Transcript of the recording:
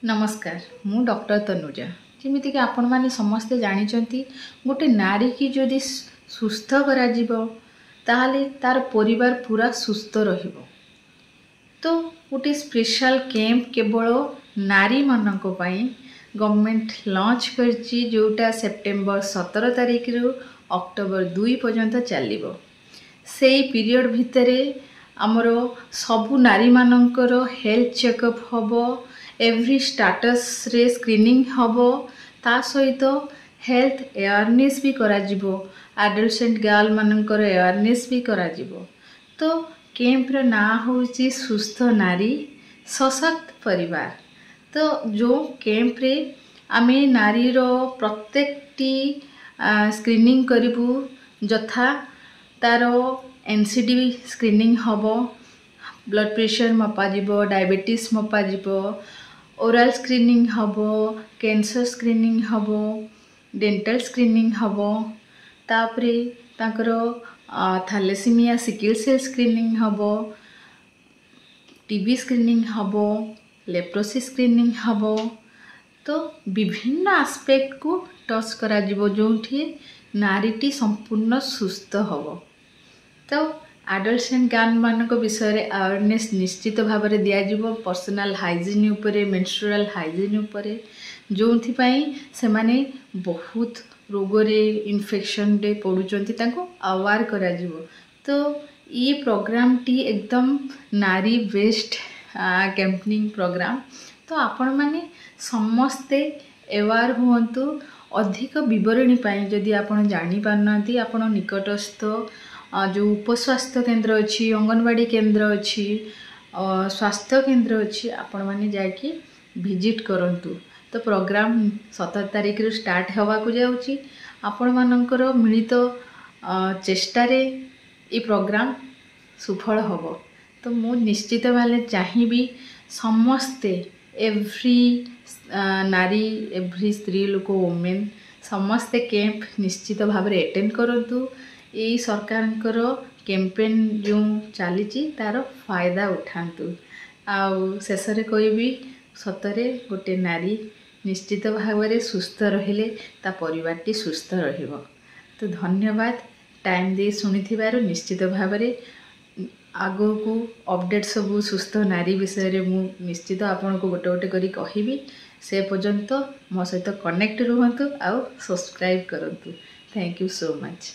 नमस्कार मु डॉक्टर तनुजा जमीती कि आपण मैंने समस्ते जानी गोटे नारी की जदि सुस्थ करा ताहले तार परिवार पूरा सुस्थ रहिबो। तो गोटे स्पेशल कैंप केवल नारी मानक पई गवर्नमेंट लॉन्च करची जोटा सेप्टेम्बर 17 तारिख रु अक्टोबर 2 पर्यंत चलिबो। सेई पीरियड भितरे आमर सबु नारी मानकर हेल्थ चेकअप हबो, एवरी स्टाटस रे स्क्रीनिंग हबो, ता सहित हेल्थ अवेयरनेस भी करा जिवो, एडोलेसेंट गर्ल मानकर अवेयरनेस भी करा जिवो। तो कैंप रो ना होची सुस्थ नारी सशक्त परिवार। तो जो कैंप रे आमे नारी रो प्रत्येकटी स्क्रीनिंग करिबू, जथा तारो एनसीडी स्क्रीनिंग हबो, ब्लड प्रेशर मपा जिवो, डायबिटीज मपा जिवो, ओरल स्क्रीनिंग हबो, कैंसर स्क्रीनिंग हबो, डेंटल स्क्रीनिंग हबो, तापरे ताकरो थैलेसीमिया सिकल सेल स्क्रीनिंग हबो, टीबी स्क्रीनिंग हबो, लेप्रोसिस स्क्रीनिंग हबो। तो विभिन्न एस्पेक्ट को टच करा जिवो जोठी नारीटी संपूर्ण सुस्थ हबो। तो एडोलेसेंट गर्ल मानक विषय रे अवेयरनेस निश्चित भाव में दिया जिवो, पर्सनल हाइजीन उपरे, मेंस्ट्रुअल हाइजीन उपरे, जोथि पई से माने बहुत रोग रे इन्फेक्शन रे पडुचंती ताको अवेयर करा जिवो। तो ये प्रोग्राम टी एकदम नारी बेस्ड कैंपेनिंग प्रोग्राम। तो आपण माने समस्ते अवेयर हुंतु। अधिक विवरणी पाई जदि आपण जानि पारनांती आपण निकटस्थ जो उपस्वास्थ्य केंद्र अच्छी, अंगनवाड़ी केंद्र अच्छी, स्वास्थ्य केंद्र अच्छी, आपण माने जाकि विजिट करंतु। तो प्रोग्राम 17 तारिख रु स्टार्ट हवा को जाउची। आपण मानकर मिलित चेष्टा रे ई प्रोग्राम सुफल हबो। तो मु निश्चित भाले चाहिबी समस्ते एवरी नारी, एवरी स्त्री लोक, वुमेन समस्ते कैंप निश्चित भाव में अटेंड करंतु। यही सरकार कैंपेन जो चली तार फायदा उठातु। शेष में कहबी सतरे गोटे नारी निश्चित भाव में सुस्थ रहिले ता परिवारटी सुस्थ रहिबो। तो धन्यवाद टाइम दे शुणिथिबारु। निश्चित भाव में आगो को अपडेट सब सुस्थ नारी विषय रे मु निश्चित आपन को गोटे गोटे करी कहिबी। से पर्यंत मो सहित कनेक्ट रुहंतु आउ सब्सक्राइब करंतु। Thank you so much.